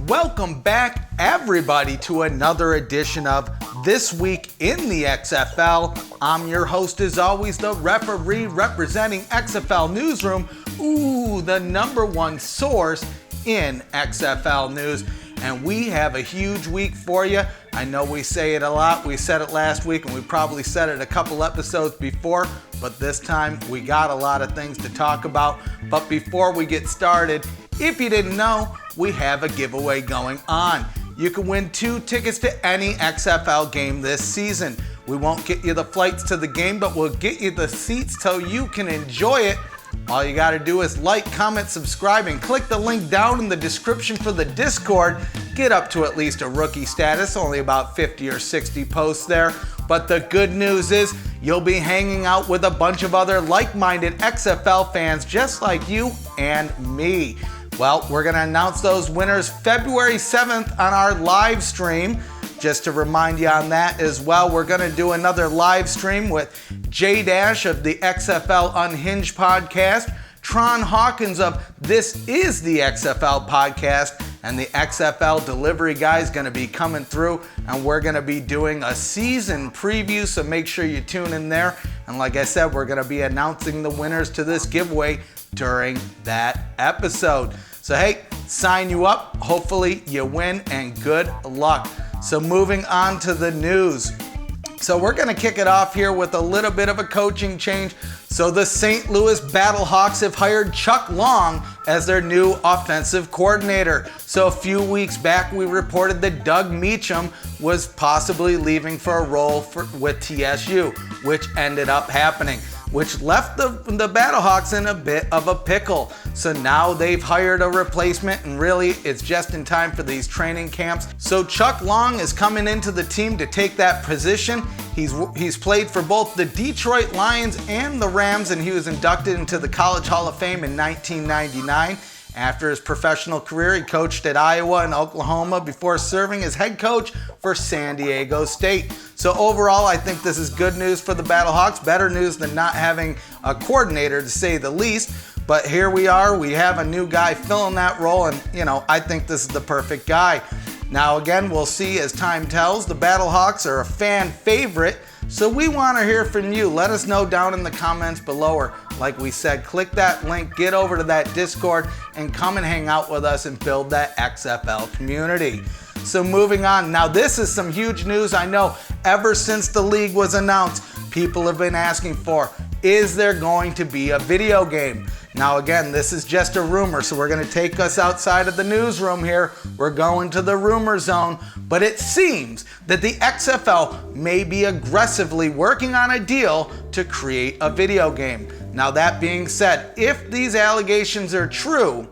Welcome back, everybody, to another edition of This Week in the XFL. I'm your host, as always, the referee representing XFL Newsroom, the number one source in XFL news. And we have a huge week for you. I know we say it a lot. We said it last week, and we probably said it a couple episodes before, but this time we got a lot of things to talk about. But before we get started, if you didn't know, we have a giveaway going on. You can win 2 tickets to any XFL game this season. We won't get you the flights to the game, but we'll get you the seats so you can enjoy it. All you got to do is like, comment, subscribe, and click the link down in the description for the Discord. Get up to at least a rookie status, only about 50 or 60 posts there. But the good news is you'll be hanging out with a bunch of other like-minded XFL fans just like you and me. Well, we're going to announce those winners February 7th on our live stream. Just to remind you on that as well, we're going to do another live stream with J-Dash of the XFL Unhinged podcast, Tron Hawkins of This Is the XFL podcast, and the XFL delivery guy is going to be coming through, and we're going to be doing a season preview, so make sure you tune in there. And like I said, we're going to be announcing the winners to this giveaway during that episode. So hey, sign you up. Hopefully you win, and good luck. So moving on to the news. So we're going to kick it off here with a little bit of a coaching change. So the St. Louis Battlehawks have hired Chuck Long as their new offensive coordinator. So a few weeks back, we reported that Doug Meacham was possibly leaving for a role with TSU, which ended up happening, which left the Battlehawks in a bit of a pickle. So now they've hired a replacement, and really it's just in time for these training camps. So Chuck Long is coming into the team to take that position. He's played for both the Detroit Lions and the Rams, and he was inducted into the College Hall of Fame in 1999. After his professional career, he coached at Iowa and Oklahoma before serving as head coach for San Diego State. So overall, I think this is good news for the Battlehawks. Better news than not having a coordinator, to say the least. But here we are. We have a new guy filling that role, and I think this is the perfect guy. Now again, we'll see as time tells. The Battlehawks are a fan favorite, so we want to hear from you. Let us know down in the comments below, or like we said, click that link, get over to that Discord, and come and hang out with us and build that XFL community. So moving on, now this is some huge news. I know ever since the league was announced, people have been asking for, is there going to be a video game? Now again, this is just a rumor, so we're going to take us outside of the newsroom here. We're going to the rumor zone, but it seems that the XFL may be aggressively working on a deal to create a video game. Now that being said, if these allegations are true,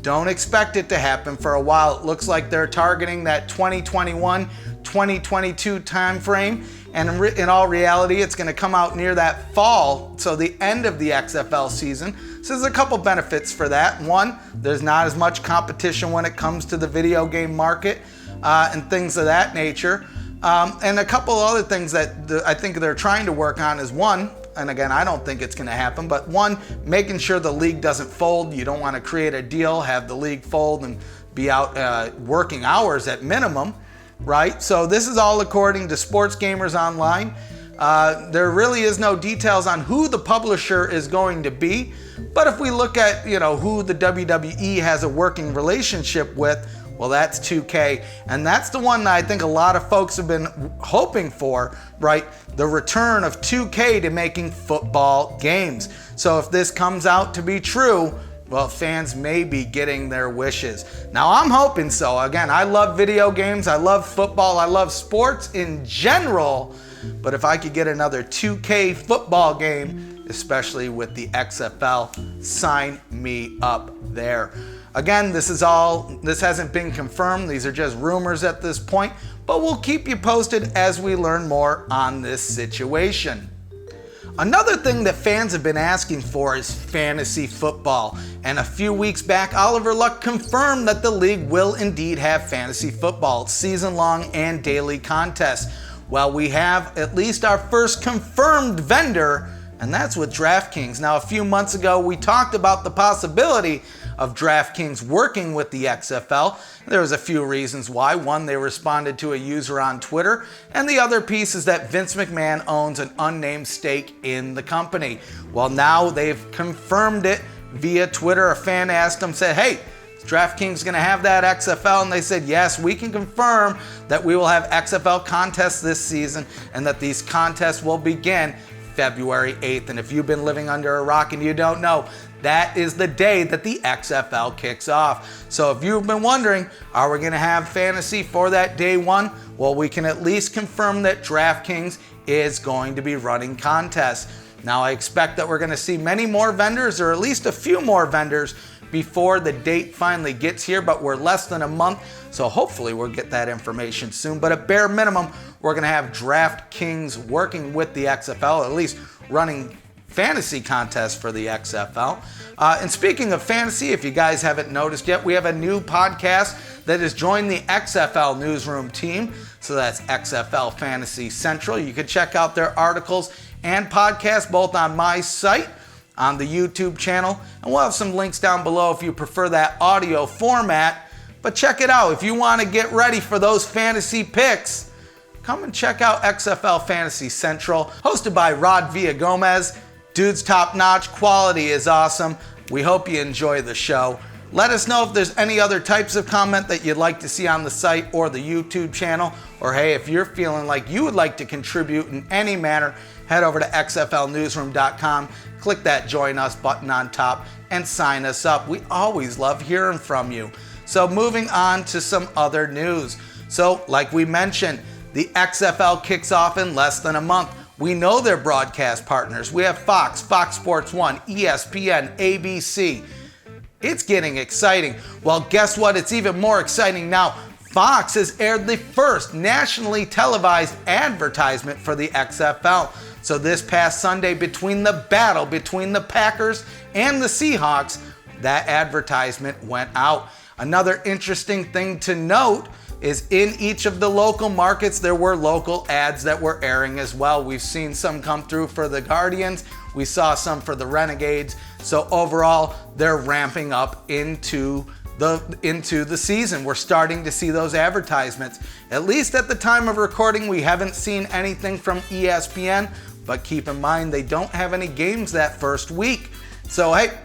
don't expect it to happen for a while. It looks like they're targeting that 2021-2022 time frame. And in all reality, it's going to come out near that fall, so the end of the XFL season. So there's a couple benefits for that. One, there's not as much competition when it comes to the video game market and things of that nature. And a couple other things that I think they're trying to work on is one, and again, I don't think it's going to happen, but one, making sure the league doesn't fold. You don't want to create a deal, have the league fold, and be out working hours at minimum, right? So this is all according to Sports Gamers Online. There really is no details on who the publisher is going to be, but if we look at who the WWE has a working relationship with, well, that's 2K, and that's the one that I think a lot of folks have been hoping for, right? The return of 2K to making football games. So if this comes out to be true, well, fans may be getting their wishes. Now, I'm hoping so. Again, I love video games, I love football, I love sports in general, but if I could get another 2K football game, especially with the XFL, sign me up there. Again, this hasn't been confirmed. These are just rumors at this point, but we'll keep you posted as we learn more on this situation. Another thing that fans have been asking for is fantasy football. And a few weeks back, Oliver Luck confirmed that the league will indeed have fantasy football, season-long and daily contests. Well, we have at least our first confirmed vendor, and that's with DraftKings. Now, a few months ago, we talked about the possibility of DraftKings working with the XFL. There was a few reasons why. One, they responded to a user on Twitter, and the other piece is that Vince McMahon owns an unnamed stake in the company. Well, now they've confirmed it via Twitter. A fan asked them, said, hey, is DraftKings going to have that XFL? And they said, yes, we can confirm that we will have XFL contests this season and that these contests will begin February 8th. And if you've been living under a rock and you don't know, that is the day that the XFL kicks off. So if you've been wondering, are we going to have fantasy for that day one? Well, we can at least confirm that DraftKings is going to be running contests. Now, I expect that we're going to see many more vendors, or at least a few more vendors, before the date finally gets here, but we're less than a month, so hopefully we'll get that information soon. But at bare minimum, we're going to have DraftKings working with the XFL, at least running fantasy contests for the XFL. And speaking of fantasy, if you guys haven't noticed yet, we have a new podcast that has joined the XFL newsroom team. So that's XFL Fantasy Central. You can check out their articles and podcasts both on my site, on the YouTube channel, and we'll have some links down below if you prefer that audio format. But check it out. If you want to get ready for those fantasy picks, come and check out XFL Fantasy Central, hosted by Rod Villagomez. Dude's top notch, quality is awesome. We hope you enjoy the show. Let us know if there's any other types of comment that you'd like to see on the site or the YouTube channel. Or hey, if you're feeling like you would like to contribute in any manner, head over to xflnewsroom.com, click that join us button on top, and sign us up. We always love hearing from you. So moving on to some other news. So like we mentioned, the XFL kicks off in less than a month. We know their broadcast partners. We have Fox, Fox Sports 1, ESPN, ABC. It's getting exciting. Well, guess what? It's even more exciting now. Fox has aired the first nationally televised advertisement for the XFL. So this past Sunday, between the battle between the Packers and the Seahawks, that advertisement went out. Another interesting thing to note is in each of the local markets, there were local ads that were airing as well. We've seen some come through for the Guardians. We saw some for the Renegades. So overall, they're ramping up into the season. We're starting to see those advertisements. At least at the time of recording, we haven't seen anything from ESPN, but keep in mind they don't have any games that first week. So hey,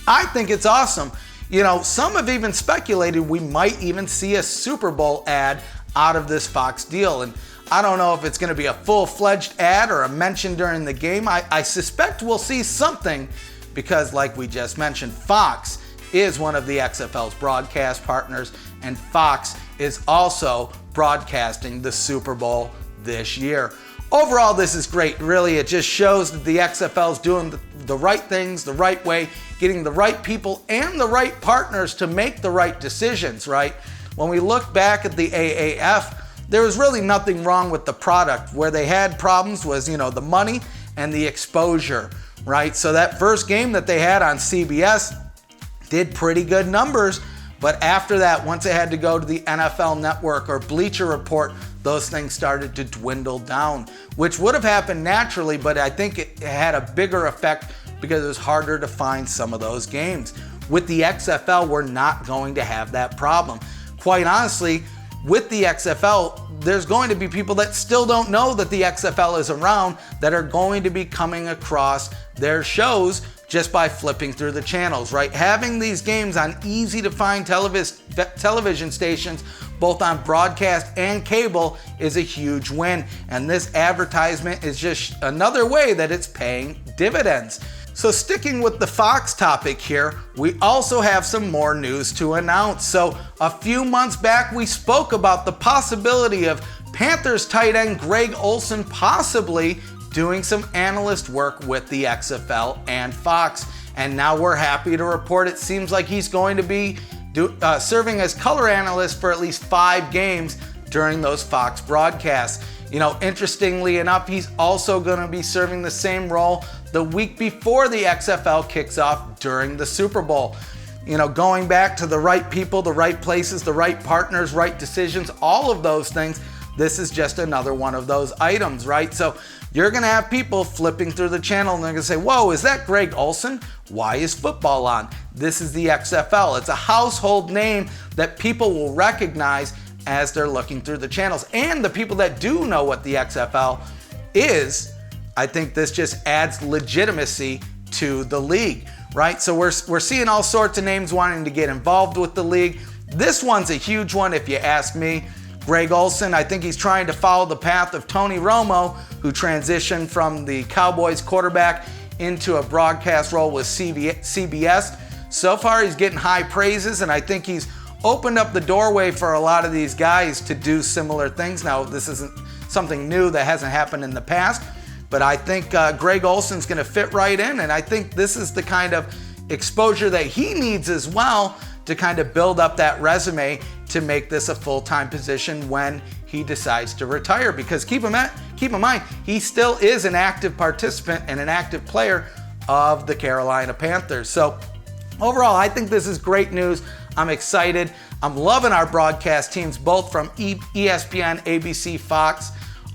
I think it's awesome. You know, some have even speculated we might even see a Super Bowl ad out of this Fox deal. And I don't know if it's going to be a full-fledged ad or a mention during the game. I suspect we'll see something because, like we just mentioned, Fox is one of the XFL's broadcast partners, and Fox is also broadcasting the Super Bowl this year. Overall, this is great. Really, it just shows that the XFL is doing the right things the right way, getting the right people and the right partners to make the right decisions, right? When we look back at the AAF, there was really nothing wrong with the product. Where they had problems was, the money and the exposure, right? So that first game that they had on CBS did pretty good numbers, but after that, once it had to go to the NFL Network or Bleacher Report, those things started to dwindle down, which would have happened naturally, but I think it had a bigger effect because it was harder to find some of those games. With the XFL, we're not going to have that problem. Quite honestly, with the XFL, there's going to be people that still don't know that the XFL is around that are going to be coming across their shows just by flipping through the channels, right? Having these games on easy to find television stations, both on broadcast and cable, is a huge win. And this advertisement is just another way that it's paying dividends. So sticking with the Fox topic here, we also have some more news to announce. So a few months back, we spoke about the possibility of Panthers tight end Greg Olsen possibly doing some analyst work with the XFL and Fox. And now we're happy to report it seems like he's going to be serving as color analyst for at least 5 games during those Fox broadcasts. Interestingly enough, he's also going to be serving the same role the week before the XFL kicks off during the Super Bowl. Going back to the right people, the right places, the right partners, right decisions, all of those things, this is just another one of those items, right? So you're going to have people flipping through the channel and they're going to say, whoa, is that Greg Olsen? Why is football on? This is the XFL. It's a household name that people will recognize as they're looking through the channels. And the people that do know what the XFL is, I think this just adds legitimacy to the league, right? So we're seeing all sorts of names wanting to get involved with the league. This one's a huge one if you ask me. Greg Olsen, I think he's trying to follow the path of Tony Romo, who transitioned from the Cowboys quarterback into a broadcast role with CBS. So far, he's getting high praises, and I think he's opened up the doorway for a lot of these guys to do similar things. Now, this isn't something new that hasn't happened in the past, but I think Greg Olsen's going to fit right in, and I think this is the kind of exposure that he needs as well to kind of build up that resume to make this a full-time position when he decides to retire. Because keep in mind, he still is an active participant and an active player of the Carolina Panthers. So overall, I think this is great news. I'm excited. I'm loving our broadcast teams, both from ESPN, ABC, Fox.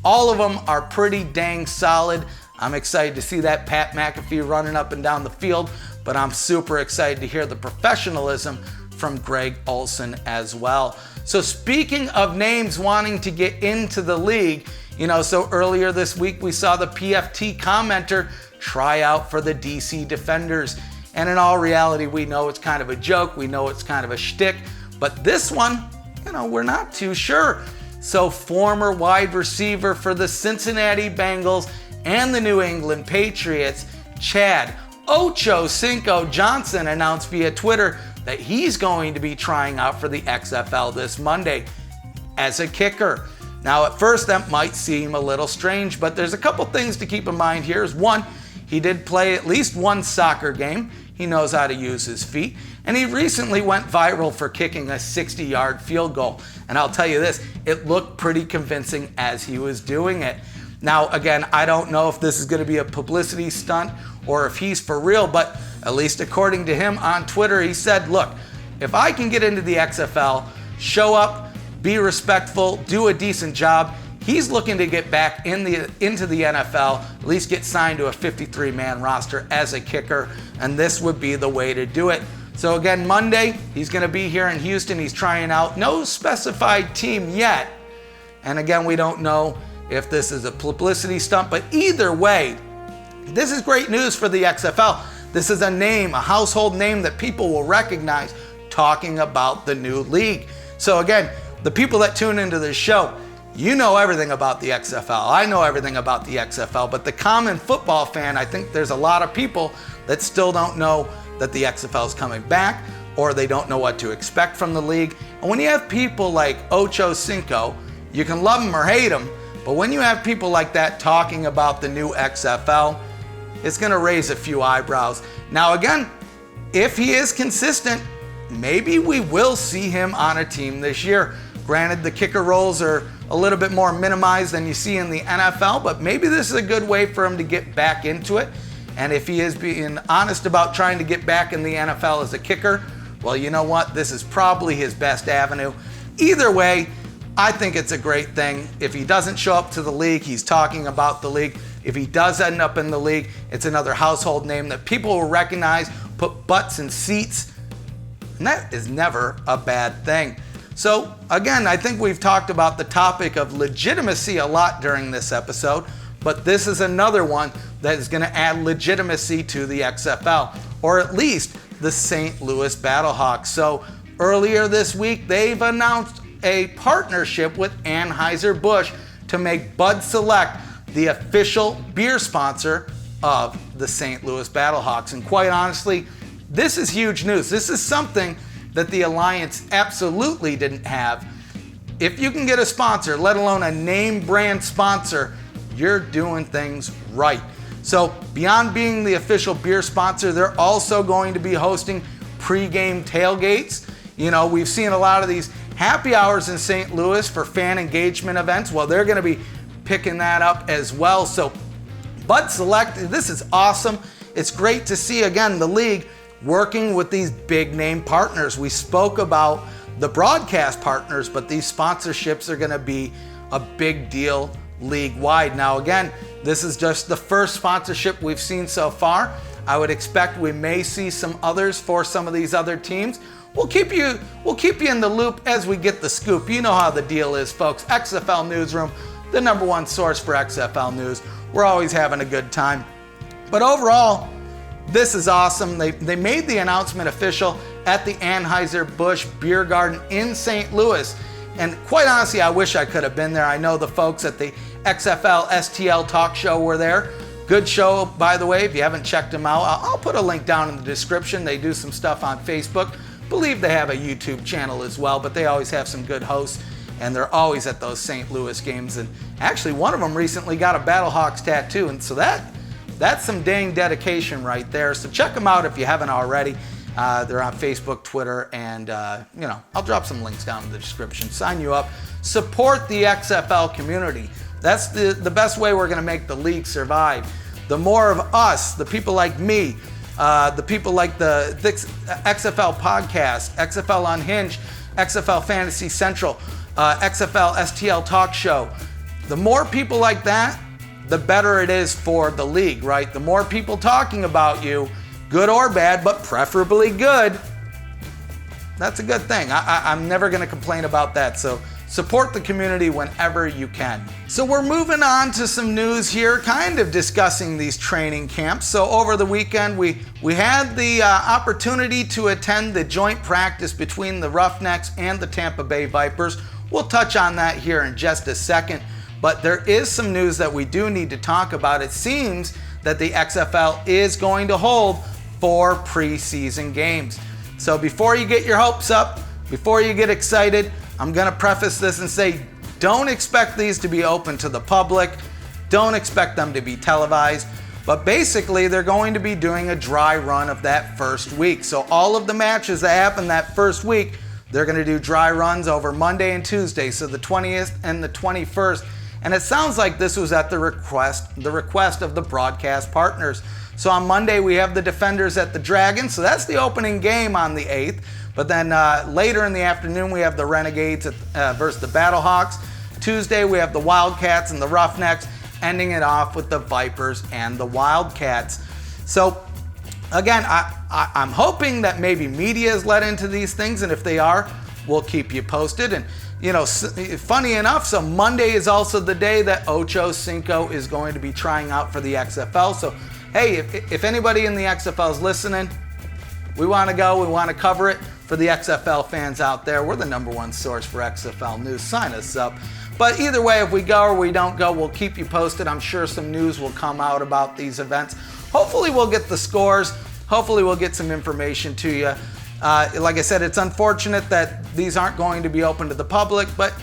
All of them are pretty dang solid. I'm excited to see that Pat McAfee running up and down the field, but I'm super excited to hear the professionalism from Greg Olsen as well. So speaking of names wanting to get into the league, so earlier this week we saw the PFT commenter try out for the DC Defenders. And in all reality, we know it's kind of a joke. We know it's kind of a shtick. But this one, we're not too sure. So former wide receiver for the Cincinnati Bengals and the New England Patriots, Chad Ochocinco Johnson, announced via Twitter that he's going to be trying out for the XFL this Monday as a kicker. Now, at first, that might seem a little strange, but there's a couple things to keep in mind here. One, he did play at least one soccer game. He knows how to use his feet. And he recently went viral for kicking a 60-yard field goal. And I'll tell you this, it looked pretty convincing as he was doing it. Now, again, I don't know if this is going to be a publicity stunt or if he's for real, but at least according to him on Twitter, he said, look, if I can get into the XFL, show up, be respectful, do a decent job, he's looking to get back into the NFL, at least get signed to a 53-man roster as a kicker, and this would be the way to do it. So again, Monday, he's going to be here in Houston. He's trying out. No specified team yet. And again, we don't know if this is a publicity stunt, but either way, this is great news for the XFL. This is a name, a household name that people will recognize talking about the new league. So again, the people that tune into this show, you know everything about the XFL. I know everything about the XFL, but the common football fan, I think there's a lot of people that still don't know that the XFL is coming back, or they don't know what to expect from the league. And when you have people like Ochocinco, you can love him or hate him, but when you have people like that talking about the new XFL, it's going to raise a few eyebrows. Now again, if he is consistent, maybe we will see him on a team this year. Granted, the kicker roles are a little bit more minimized than you see in the NFL, but maybe this is a good way for him to get back into it. And if he is being honest about trying to get back in the NFL as a kicker, well, you know what? This is probably his best avenue. Either way, I think it's a great thing. If he doesn't show up to the league, he's talking about the league. If he does end up in the league, it's another household name that people will recognize, put butts in seats, and that is never a bad thing. So again, I think we've talked about the topic of legitimacy a lot during this episode, but this is another one that is going to add legitimacy to the XFL, or at least the St. Louis Battlehawks. So earlier this week, they've announced a partnership with Anheuser Busch to make Bud Select the official beer sponsor of the St. Louis Battlehawks. And quite honestly, this is huge news. This is something that the Alliance absolutely didn't have. If you can get a sponsor, let alone a name brand sponsor, you're doing things right. So beyond being the official beer sponsor, they're also going to be hosting pre-game tailgates. We've seen a lot of these happy hours in St. Louis for fan engagement events. Well, they're going to be picking that up as well. So Bud Select, this is awesome. It's great to see, again, the league working with these big name partners. We spoke about the broadcast partners, but these sponsorships are going to be a big deal league-wide. Now again, this is just the first sponsorship we've seen so far. I would expect we may see some others for some of these other teams. We'll keep you in the loop as we get the scoop. You know how the deal is, folks. XFL Newsroom, the #1 source for XFL news. We're always having a good time. But overall, this is awesome. They made the announcement official at the Anheuser Busch Beer Garden in St. Louis. And quite honestly, I wish I could have been there. I know the folks at the XFL STL Talk Show were there. Good show, by the way. If you haven't checked them out, I'll put a link down in the description. They do some stuff on Facebook. Believe they have a YouTube channel as well, but they always have some good hosts, and they're always at those St. Louis games. And actually, one of them recently got a Battlehawks tattoo, and so that's some dang dedication right there. So check them out if you haven't already. They're on Facebook, Twitter, and I'll drop some links down in the description. Sign you up. Support the XFL community. That's the best way we're going to make the league survive. The more of us, the people like me, the people like the XFL podcast, XFL Unhinged, XFL Fantasy Central, XFL STL Talk Show, the more people like that, the better it is for the league, right? The more people talking about you, good or bad, but preferably good, that's a good thing. I'm never going to complain about that. So support the community whenever you can. So we're moving on to some news here, kind of discussing these training camps. So over the weekend, we had the opportunity to attend the joint practice between the Roughnecks and the Tampa Bay Vipers. We'll touch on that here in just a second. But there is some news that we do need to talk about. It seems that the XFL is going to hold 4 preseason games. So before you get your hopes up, before you get excited, I'm going to preface this and say, don't expect these to be open to the public. Don't expect them to be televised. But basically, they're going to be doing a dry run of that first week. So all of the matches that happen that first week, they're going to do dry runs over Monday and Tuesday, so the 20th and the 21st. And it sounds like this was at the request of the broadcast partners. So on Monday, we have the Defenders at the Dragons. So that's the opening game on the 8th. But then later in the afternoon, we have the Renegades versus the Battlehawks. Tuesday, we have the Wildcats and the Roughnecks, ending it off with the Vipers and the Wildcats. So again, I'm hoping that maybe media is let into these things. And if they are, we'll keep you posted. And funny enough, so Monday is also the day that Ochocinco is going to be trying out for the XFL. So, hey, if anybody in the XFL is listening, we want to go, we want to cover it. For the XFL fans out there, we're the #1 source for XFL news. Sign us up. But either way, if we go or we don't go, we'll keep you posted. I'm sure some news will come out about these events. Hopefully we'll get the scores. Hopefully we'll get some information to you. Like I said, it's unfortunate that these aren't going to be open to the public, but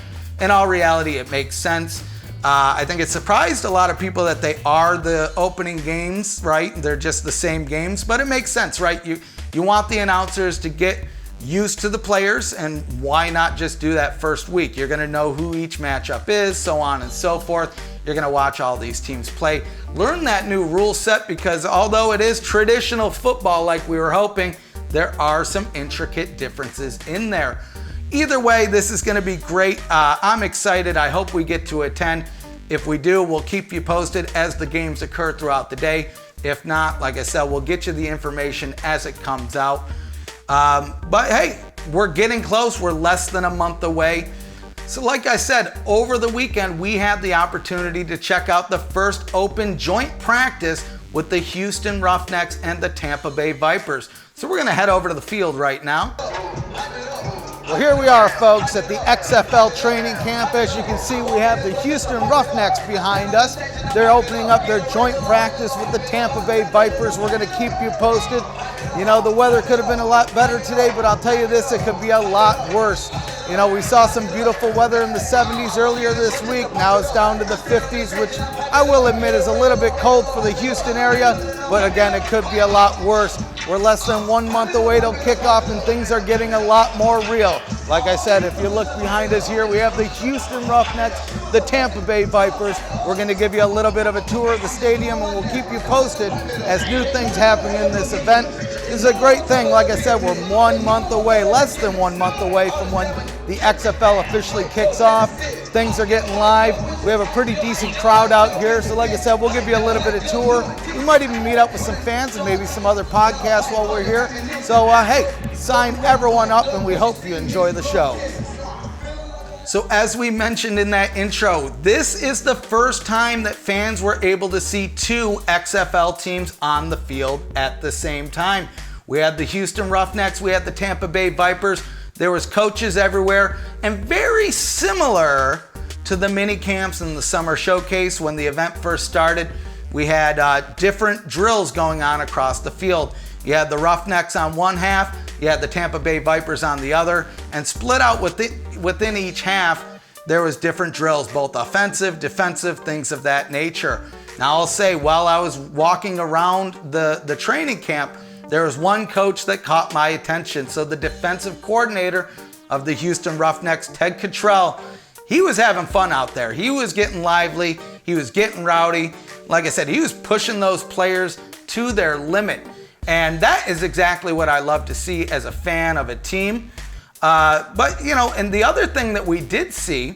in all reality, it makes sense. I think it surprised a lot of people that they are the opening games, right? They're just the same games, but it makes sense, right? You want the announcers to get used to the players, and why not just do that first week? You're going to know who each matchup is, so on and so forth. You're going to watch all these teams play. Learn that new rule set, because although it is traditional football like we were hoping, there are some intricate differences in there. Either way, this is going to be great. I'm excited. I hope we get to attend. If we do, we'll keep you posted as the games occur throughout the day. If not, like I said, we'll get you the information as it comes out. But hey, we're getting close. We're less than a month away. So like I said, over the weekend, we had the opportunity to check out the first open joint practice with the Houston Roughnecks and the Tampa Bay Vipers. So we're going to head over to the field right now. Well, here we are, folks, at the XFL training camp. As you can see, we have the Houston Roughnecks behind us. They're opening up their joint practice with the Tampa Bay Vipers. We're going to keep you posted. You know, the weather could have been a lot better today, but I'll tell you this, it could be a lot worse. You know, we saw some beautiful weather in the 70s earlier this week. Now it's down to the 50s, which I will admit is a little bit cold for the Houston area, but again, it could be a lot worse. We're less than 1 month away till kickoff, and things are getting a lot more real. Like I said, if you look behind us here, we have the Houston Roughnecks, the Tampa Bay Vipers. We're going to give you a little bit of a tour of the stadium, and we'll keep you posted as new things happen in this event. This is a great thing. Like I said, we're 1 month away, less than 1 month away from when the XFL officially kicks off. Things are getting live. We have a pretty decent crowd out here. So like I said, we'll give you a little bit of tour. We might even meet up with some fans and maybe some other podcasts while we're here. So hey, sign everyone up, and we hope you enjoy the show. So as we mentioned in that intro, this is the first time that fans were able to see two XFL teams on the field at the same time. We had the Houston Roughnecks, we had the Tampa Bay Vipers. There was coaches everywhere, and very similar to the mini camps and the summer showcase when the event first started, we had different drills going on across the field. You had the Roughnecks on one half, you had the Tampa Bay Vipers on the other, and split out within each half, there was different drills, both offensive, defensive, things of that nature. Now I'll say, while I was walking around the training camp, there was one coach that caught my attention. So the defensive coordinator of the Houston Roughnecks, Ted Cottrell, he was having fun out there. He was getting lively, he was getting rowdy. Like I said, he was pushing those players to their limit. And that is exactly what I love to see as a fan of a team. But, you know, and the other thing that we did see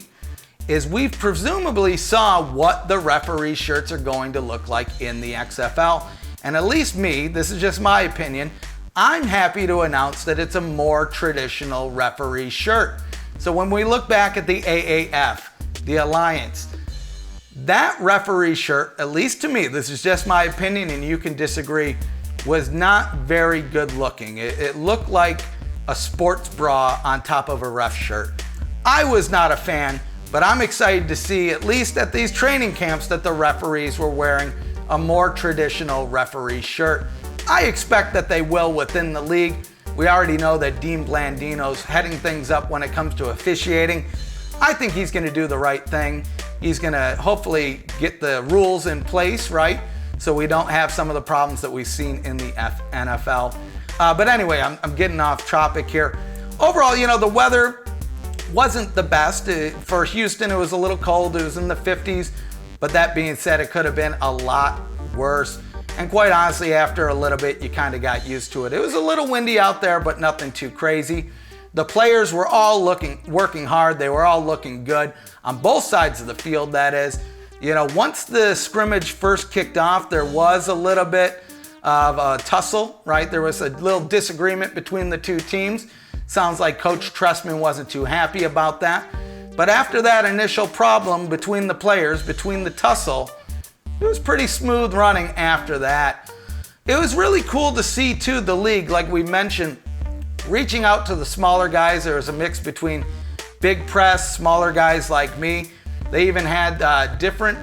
is we presumably saw what the referee shirts are going to look like in the XFL. And at least me, this is just my opinion, I'm happy to announce that it's a more traditional referee shirt. So when we look back at the AAF, the Alliance, that referee shirt, at least to me, this is just my opinion and you can disagree, was not very good looking. It looked like a sports bra on top of a ref shirt. I was not a fan, but I'm excited to see, at least at these training camps, that the referees were wearing a more traditional referee shirt. I expect that they will within the league. We already know that Dean Blandino's heading things up when it comes to officiating. I think he's going to do the right thing. He's going to hopefully get the rules in place, right? So we don't have some of the problems that we've seen in the NFL. But anyway, I'm getting off topic here. Overall, you know, the weather wasn't the best. For Houston, it was a little cold. It was in the 50s. But that being said, it could have been a lot worse. And quite honestly, after a little bit, you kind of got used to it. It was a little windy out there, but nothing too crazy. The players were all working hard. They were all looking good on both sides of the field, that is. You know, once the scrimmage first kicked off, there was a little bit of a tussle, right? There was a little disagreement between the two teams. Sounds like Coach Trestman wasn't too happy about that. But after that initial problem between the players, between the tussle, it was pretty smooth running after that. It was really cool to see, too, the league, like we mentioned, reaching out to the smaller guys. There was a mix between big press, smaller guys like me. They even had different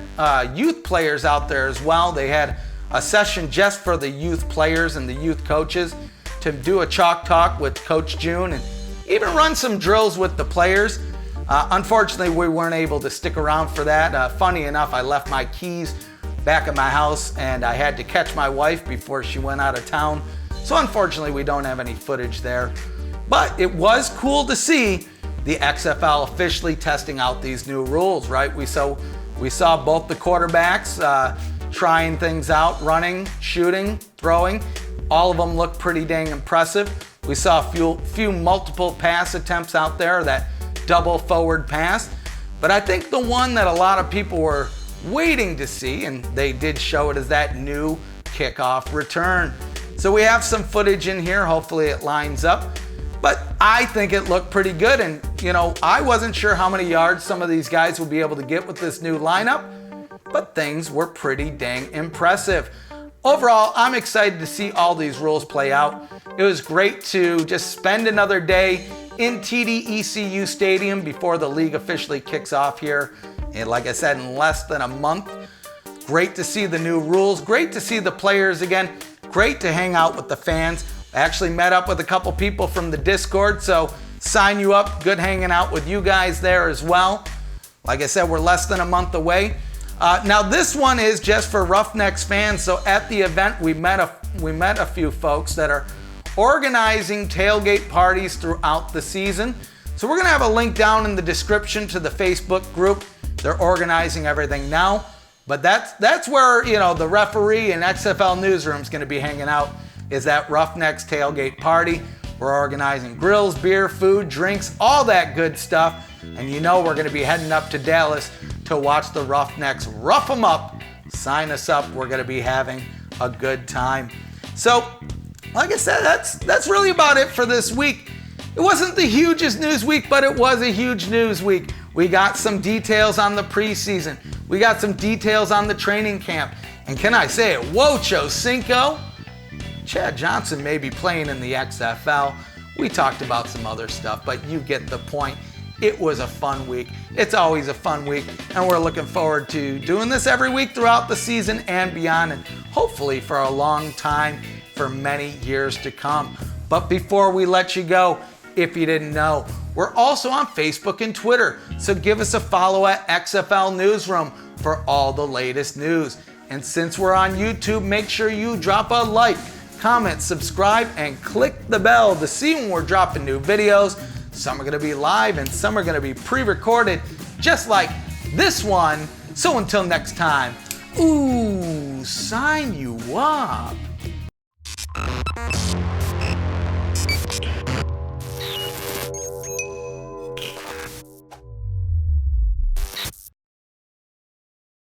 youth players out there as well. They had a session just for the youth players and the youth coaches to do a chalk talk with Coach June and even run some drills with the players. Unfortunately, we weren't able to stick around for that. Funny enough, I left my keys back at my house and I had to catch my wife before she went out of town. So unfortunately, we don't have any footage there. But it was cool to see the XFL officially testing out these new rules, right? We saw both the quarterbacks trying things out, running, shooting, throwing. All of them looked pretty dang impressive. We saw a few multiple pass attempts out there, that double forward pass. But I think the one that a lot of people were waiting to see, and they did show it, is that new kickoff return. So we have some footage in here. Hopefully it lines up. But I think it looked pretty good. And, you know, I wasn't sure how many yards some of these guys would be able to get with this new lineup, but things were pretty dang impressive. Overall, I'm excited to see all these rules play out. It was great to just spend another day in TD-ECU Stadium before the league officially kicks off here. And like I said, in less than a month. Great to see the new rules. Great to see the players again. Great to hang out with the fans. I actually met up with a couple people from the Discord, so sign you up. Good hanging out with you guys there as well. Like I said, we're less than a month away. Now this one is just for Roughnecks fans. So at the event, we met a few folks that are organizing tailgate parties throughout the season. So we're going to have a link down in the description to the Facebook group. They're organizing everything now. But that's where, the referee and XFL newsroom is going to be hanging out, is that Roughnecks tailgate party. We're organizing grills, beer, food, drinks, all that good stuff. And we're going to be heading up to Dallas to watch the Roughnecks rough them up. Sign us up. We're going to be having a good time. So, like I said, that's really about it for this week. It wasn't the hugest news week, but it was a huge news week. We got some details on the preseason. We got some details on the training camp. And can I say it? Ochocinco. Chad Johnson may be playing in the XFL. We talked about some other stuff, but you get the point. It was a fun week. It's always a fun week, and we're looking forward to doing this every week throughout the season and beyond, and hopefully for a long time, for many years to come. But before we let you go, if you didn't know, we're also on Facebook and Twitter, so give us a follow at XFL Newsroom for all the latest news. And since we're on YouTube, make sure you drop a like, comment, subscribe, and click the bell to see when we're dropping new videos. Some are going to be live and some are going to be pre-recorded, just like this one. So until next time, sign you up.